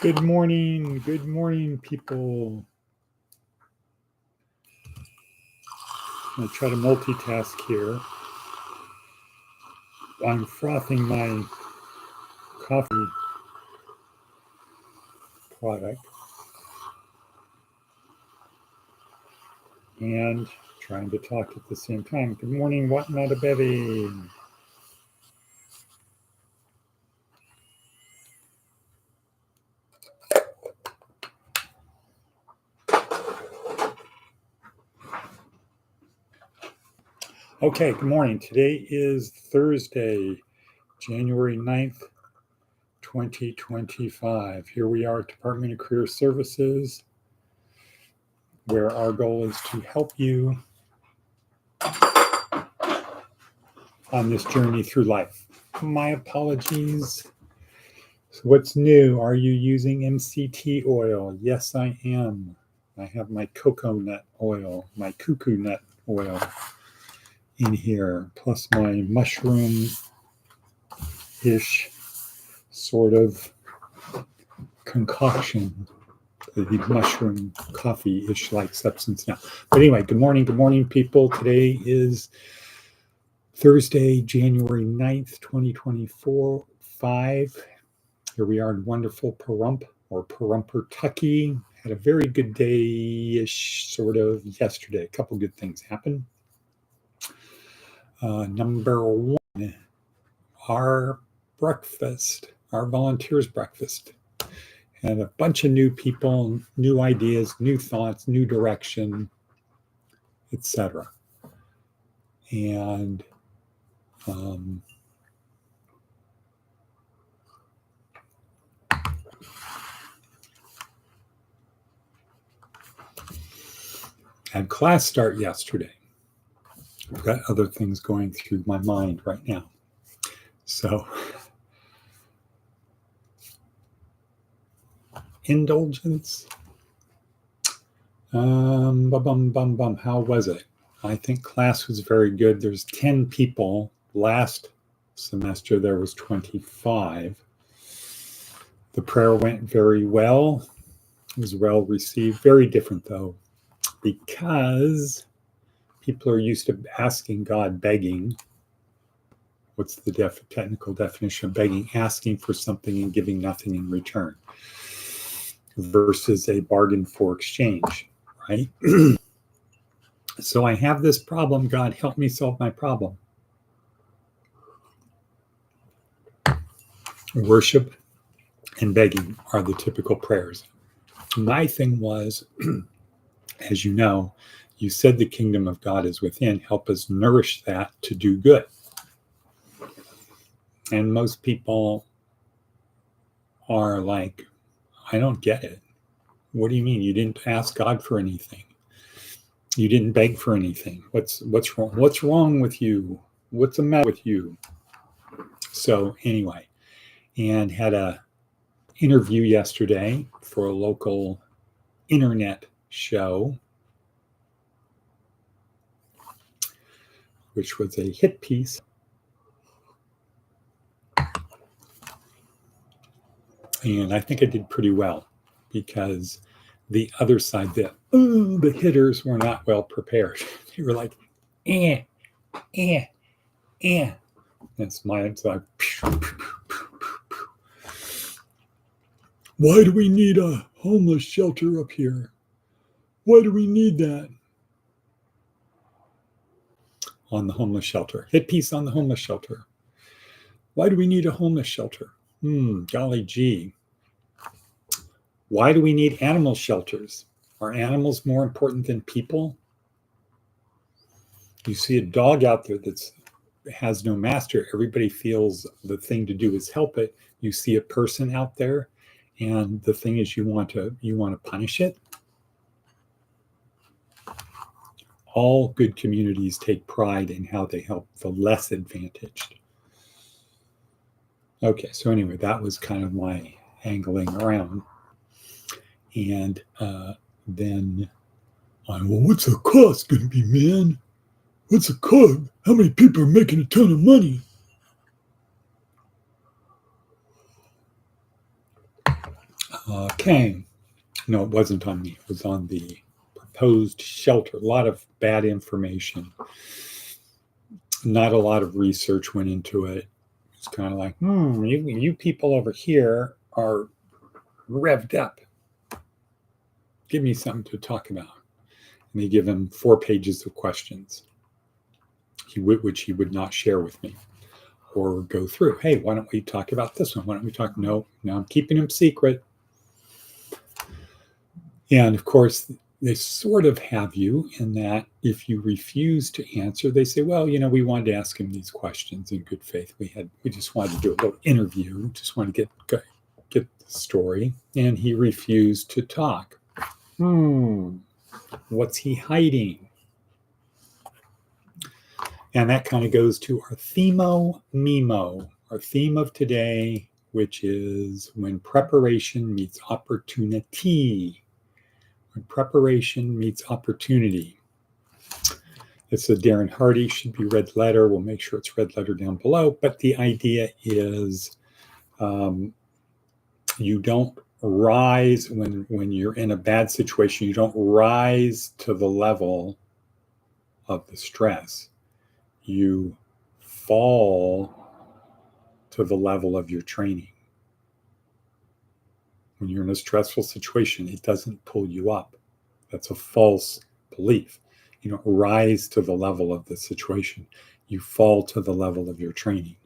Good morning, people. I'm going to try to multitask here. I'm frothing my coffee product and trying to talk at the same time. Good morning, Watanabe Bevy. Okay, good morning. Today is Thursday, January 9th, 2025. Here we are at Department of Career Services, where our goal is to help you on this journey through life. My apologies. So what's new? Are you using MCT oil? Yes, I am. I have my cocoa nut oil, my cuckoo nut oil in here, plus my mushroom-ish sort of concoction, the mushroom coffee-ish like substance now. But anyway, good morning, people. Today is Thursday, January 9th, 2024, 5. Here we are in wonderful Pahrump or Pahrumper-tucky. Had a very good day-ish sort of yesterday. A couple good things happened. Number one, our breakfast, our volunteers breakfast. Had a bunch of new people, new ideas, new thoughts, new direction, etc. And had class start yesterday. I've got other things going through my mind right now. So, indulgence. How was it? I think class was very good. There's 10 people. Last semester there was 25. The prayer went very well. It was well received. Very different though, because people are used to asking God, begging. What's the technical definition of begging? Asking for something and giving nothing in return, versus a bargain for exchange, right? So I have this problem. God, help me solve my problem. Worship and begging are the typical prayers. My thing was, as you know, you said the kingdom of God is within. Help us nourish that to do good. And most people are like, I don't get it. What do you mean? You didn't ask God for anything. You didn't beg for anything. What's wrong? What's wrong with you? What's the matter with you? So anyway, and had a interview yesterday for a local internet show, which was a hit piece. And I think I did pretty well, because the other side, the hitters were not well prepared. They were like, That's mine. So why do we need a homeless shelter up here? Why do we need that? On the homeless shelter. Hit piece on the homeless shelter. Why do we need a homeless shelter? Golly gee. Why do we need animal shelters? Are animals more important than people? You see a dog out there that has no master. Everybody feels the thing to do is help it. You see a person out there, and the thing is you want to punish it. All good communities take pride in how they help the less advantaged. Okay, so anyway, that was kind of my angling around. And then, well, what's the cost going to be, man? What's the cost? How many people are making a ton of money? Okay. No, it wasn't on me. It was on the proposed shelter. A lot of bad information. Not a lot of research went into it. It's kind of like, you people over here are revved up. Give me something to talk about. And they give him 4 pages of questions, which he would not share with me or go through. Hey, why don't we talk about this one? Why don't we talk? No, I'm keeping him secret. And of course, they sort of have you in that if you refuse to answer, they say, well, we wanted to ask him these questions in good faith. We just wanted to do a little interview, just wanted to get the story. And he refused to talk. What's he hiding? And that kind of goes to our themo-memo, our theme of today, which is when preparation meets opportunity. When preparation meets opportunity. It's a Darren Hardy, should be red letter. We'll make sure it's red letter down below. But the idea is you don't rise when you're in a bad situation. You don't rise to the level of the stress. You fall to the level of your training. When you're in a stressful situation, it doesn't pull you up. That's a false belief. You don't rise to the level of the situation. You fall to the level of your training.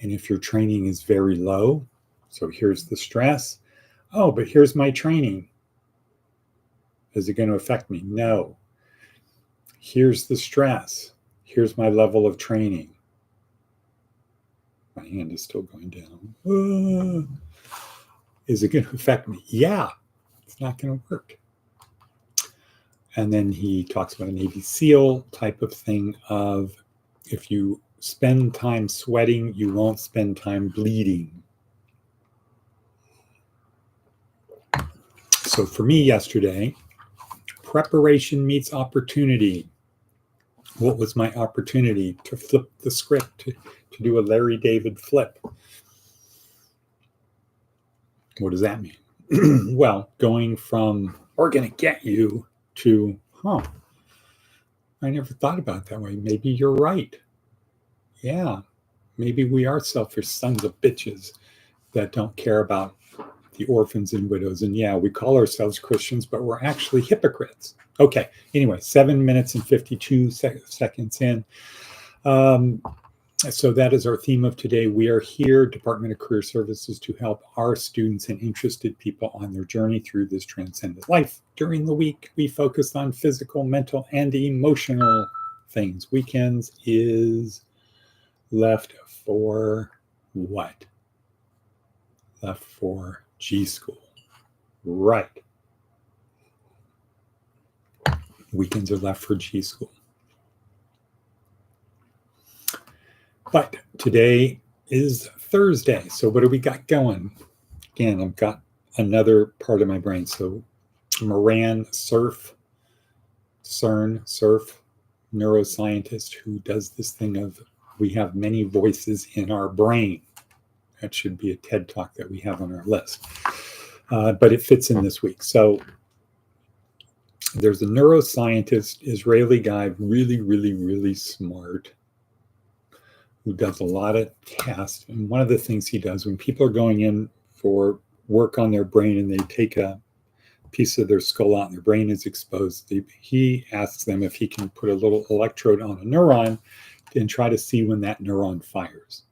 And if your training is very low, so here's the stress. Oh, but here's my training. Is it going to affect me? No. Here's the stress. Here's my level of training. My hand is still going down. Is it going to affect me? Yeah, it's not going to work. And then he talks about a Navy SEAL type of thing of if you spend time sweating, you won't spend time bleeding. So for me yesterday, preparation meets opportunity. What was my opportunity? To flip the script, to do a Larry David flip. What does that mean? Well, going from, we're going to get you, to, I never thought about it that way. Maybe you're right. Yeah, maybe we are selfish sons of bitches that don't care about the orphans and widows. And yeah, we call ourselves Christians, but we're actually hypocrites. Okay, anyway, 7 minutes and 52 seconds in. So that is our theme of today. We are here, Department of Career Services, to help our students and interested people on their journey through this transcendent life. During the week, we focus on physical, mental, and emotional things. Weekends is left for what? Left for G School. Right. Weekends are left for G School. But today is Thursday. So what do we got going? Again, I've got another part of my brain. So Moran Cerf, neuroscientist who does this thing of we have many voices in our brain. That should be a TED Talk that we have on our list. But it fits in this week. So there's a neuroscientist, Israeli guy, really, really, really smart, who does a lot of tests. And one of the things he does when people are going in for work on their brain and they take a piece of their skull out and their brain is exposed, he asks them if he can put a little electrode on a neuron and try to see when that neuron fires.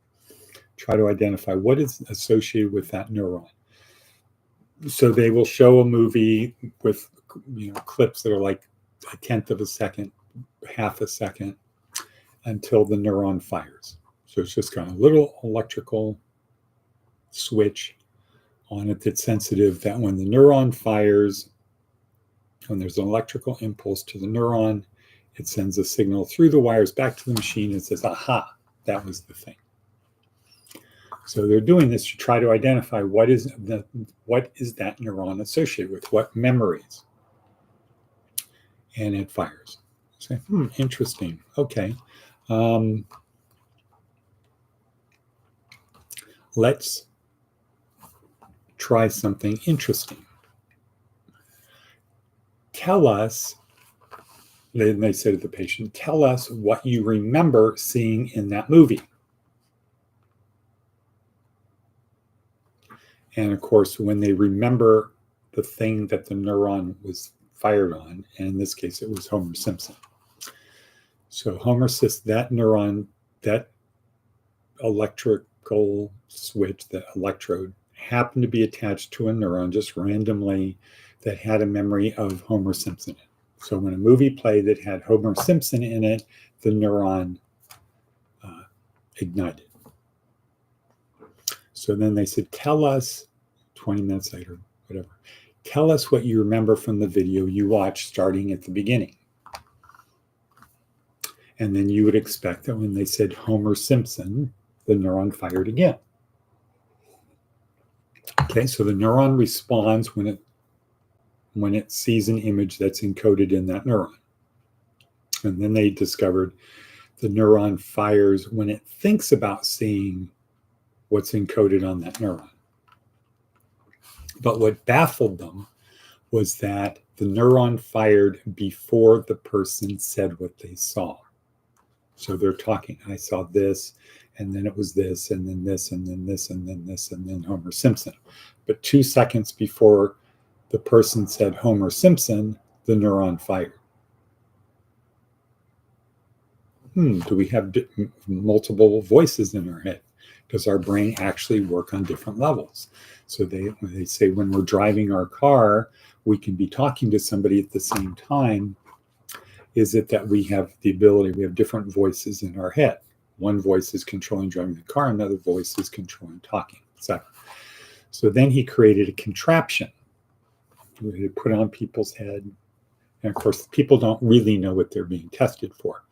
Try to identify what is associated with that neuron. So they will show a movie with clips that are like a tenth of a second, half a second, until the neuron fires. So it's just got a little electrical switch on it that's sensitive that when the neuron fires, when there's an electrical impulse to the neuron, it sends a signal through the wires back to the machine and says, aha, that was the thing. So they're doing this to try to identify what is that neuron associated with, what memories. And it fires. Say, interesting. Okay. Let's try something interesting. Tell us, then they say to the patient, tell us what you remember seeing in that movie. And of course, when they remember the thing that the neuron was fired on, and in this case, it was Homer Simpson. So Homer Simpson, that neuron, that electrical switch, that electrode, happened to be attached to a neuron just randomly that had a memory of Homer Simpson. So when a movie played that had Homer Simpson in it, the neuron ignited. So then they said, tell us, 20 minutes later, whatever, tell us what you remember from the video you watched starting at the beginning. And then you would expect that when they said Homer Simpson, the neuron fired again. Okay, so the neuron responds when it sees an image that's encoded in that neuron. And then they discovered the neuron fires when it thinks about seeing what's encoded on that neuron. But what baffled them was that the neuron fired before the person said what they saw. So they're talking, I saw this, and then it was this, and then this, and then this, and then this, and then Homer Simpson. But 2 seconds before the person said Homer Simpson, the neuron fired. Do we have multiple voices in our head? Does our brain actually work on different levels? So they say when we're driving our car, we can be talking to somebody at the same time. Is it that we have the ability, we have different voices in our head? One voice is controlling driving the car, another voice is controlling talking, etc. So then he created a contraption where he put on people's head. And of course, people don't really know what they're being tested for.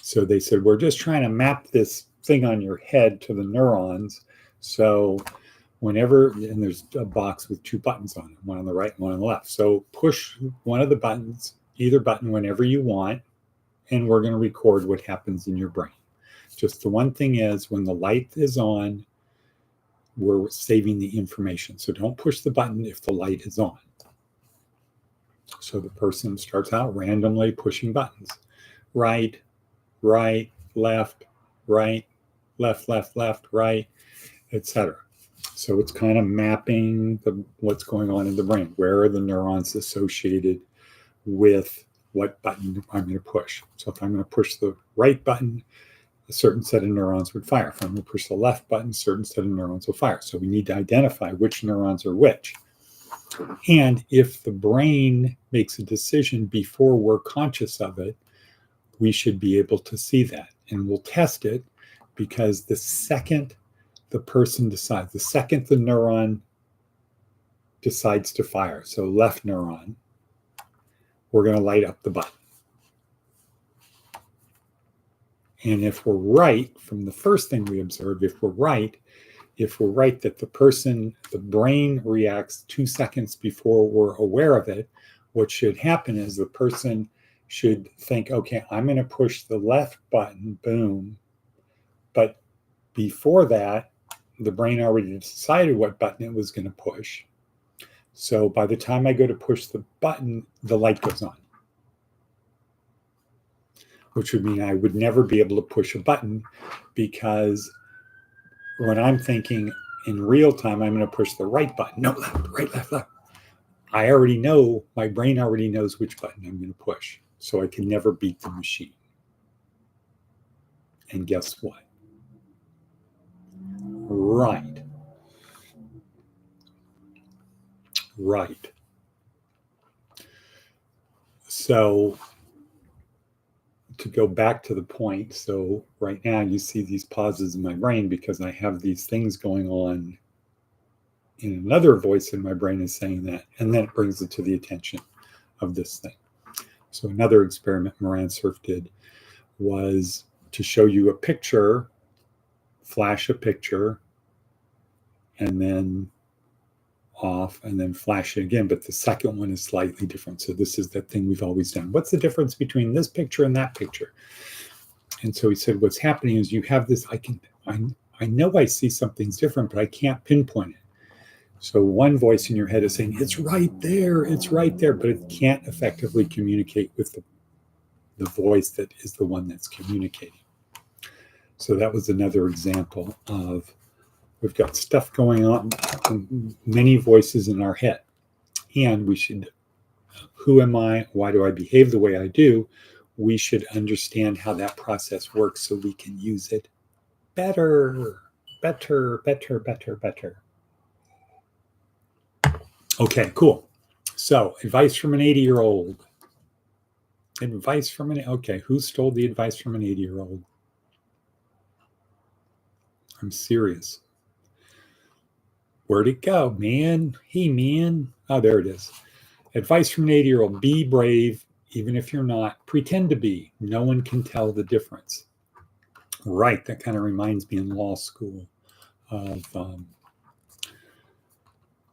So they said, we're just trying to map this thing on your head to the neurons. So whenever, and there's a box with 2 buttons on it, one on the right and one on the left. So push one of the buttons, either button whenever you want, and we're going to record what happens in your brain. Just the one thing is, when the light is on, we're saving the information. So don't push the button if the light is on. So the person starts out randomly pushing buttons. Right, right, left, right, left, left, left, right, etc. So it's kind of mapping what's going on in the brain. Where are the neurons associated with what button I'm going to push? So if I'm going to push the right button, a certain set of neurons would fire. If I'm going to push the left button, a certain set of neurons will fire. So we need to identify which neurons are which. And if the brain makes a decision before we're conscious of it, we should be able to see that. And we'll test it, because the second the person decides, the second the neuron decides to fire, so left neuron, we're going to light up the button. And if we're right from the first thing we observe, if we're right that the brain reacts 2 seconds before we're aware of it, what should happen is the person should think, okay, I'm going to push the left button, boom. But before that, the brain already decided what button it was going to push. So by the time I go to push the button, the light goes on, which would mean I would never be able to push a button, because when I'm thinking in real time, I'm going to push the right button. No, left, right, left, left. I already know, my brain already knows which button I'm going to push. So I can never beat the machine. And guess what? Right. Right. So to go back to the point, so right now you see these pauses in my brain because I have these things going on, and another voice in my brain is saying that, and then it brings it to the attention of this thing. So another experiment Moran Cerf did was to show you a picture, flash a picture, and then off, and then flash it again. But the second one is slightly different. So this is that thing we've always done. What's the difference between this picture and that picture? And so he said, what's happening is you have this, I know I see something's different, but I can't pinpoint it. So one voice in your head is saying, it's right there, but it can't effectively communicate with the voice that is the one that's communicating. So that was another example of we've got stuff going on, many voices in our head. And we should, who am I? Why do I behave the way I do? We should understand how that process works so we can use it better. Okay, cool. So advice from an 80-year-old. Advice from okay, who stole the advice from an 80-year-old? I'm serious. Where'd it go, man? Hey, man. Oh, there it is. Advice from an 80-year-old. Be brave, even if you're not. Pretend to be. No one can tell the difference. Right, that kind of reminds me in law school of,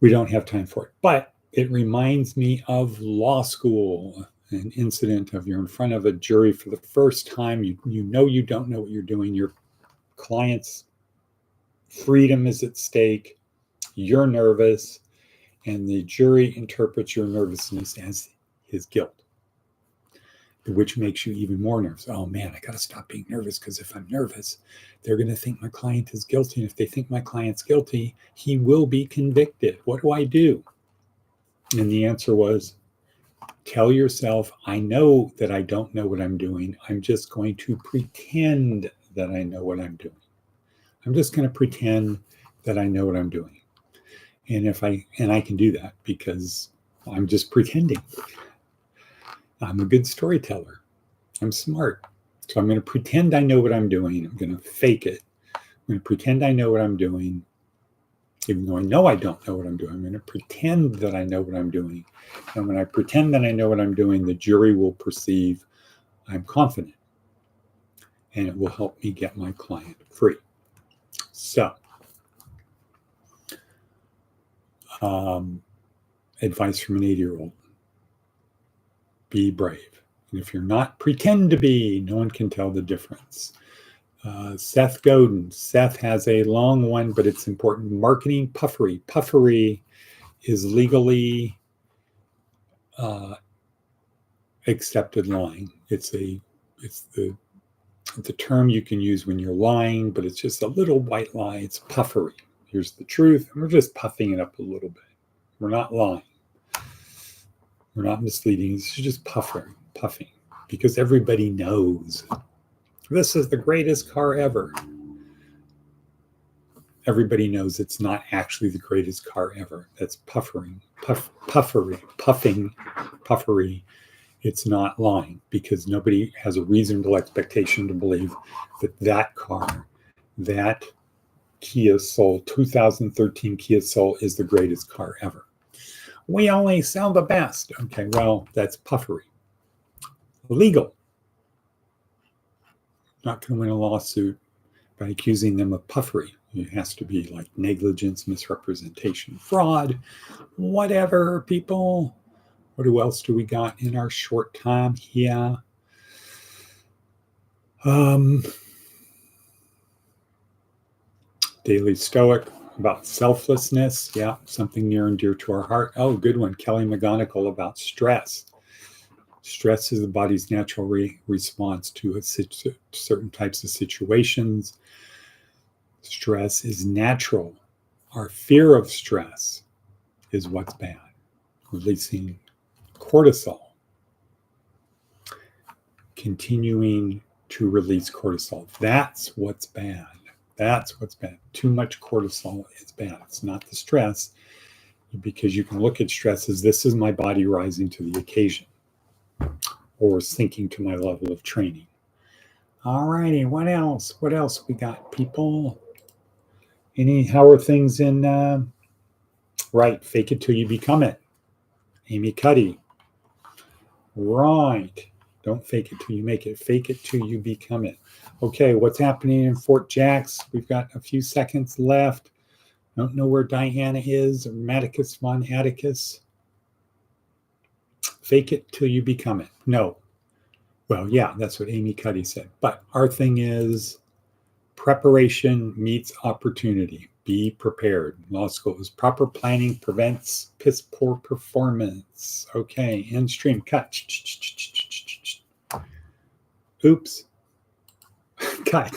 we don't have time for it, but it reminds me of law school, an incident of you're in front of a jury for the first time. You know you don't know what you're doing. Your client's freedom is at stake. You're nervous, and the jury interprets your nervousness as his guilt, which makes you even more nervous. Oh man, I got to stop being nervous, because if I'm nervous, they're going to think my client is guilty. And if they think my client's guilty, he will be convicted. What do I do? And the answer was, tell yourself, I know that I don't know what I'm doing. I'm just going to pretend that I know what I'm doing. I'm just going to pretend that I know what I'm doing. And I can do that because I'm just pretending. I'm a good storyteller. I'm smart. So I'm going to pretend I know what I'm doing. I'm going to fake it. I'm going to pretend I know what I'm doing, even though I know I don't know what I'm doing. I'm going to pretend that I know what I'm doing. And when I pretend that I know what I'm doing, the jury will perceive I'm confident. And it will help me get my client free. So, advice from an 80-year-old. Be brave. And if you're not, pretend to be. No one can tell the difference. Seth Godin. Seth has a long one, but it's important. Marketing puffery. Puffery is legally accepted lying. It's the term you can use when you're lying, but it's just a little white lie. It's puffery. Here's the truth, and we're just puffing it up a little bit. We're not lying. We're not misleading. This is just puffing, because everybody knows this is the greatest car ever. Everybody knows it's not actually the greatest car ever. That's puffery. It's not lying, because nobody has a reasonable expectation to believe that car, that Kia Soul, 2013 Kia Soul, is the greatest car ever. We only sell the best. Okay, well, that's puffery. Legal. Not going to win a lawsuit by accusing them of puffery. It has to be like negligence, misrepresentation, fraud, whatever, people. What else do we got in our short time here? Daily Stoic about selflessness. Yeah, something near and dear to our heart. Oh, good one. Kelly McGonigal about stress. Stress is the body's natural response to certain types of situations. Stress is natural. Our fear of stress is what's bad. Releasing cortisol. Continuing to release cortisol. That's what's bad. That's what's bad. Too much cortisol is bad. It's not the stress, because you can look at stress as this is my body rising to the occasion or sinking to my level of training. All righty, what else? What else we got, people? How are things in, right, fake it till you become it. Amy Cuddy. Right. Don't fake it till you make it. Fake it till you become it. Okay, what's happening in Fort Jacks? We've got a few seconds left. Don't know where Diana is, or Maticus von Atticus. Fake it till you become it. No. Well, yeah, that's what Amy Cuddy said. But our thing is preparation meets opportunity. Be prepared. Law school is proper planning prevents piss poor performance. Okay, end stream cut. Oops. Cut.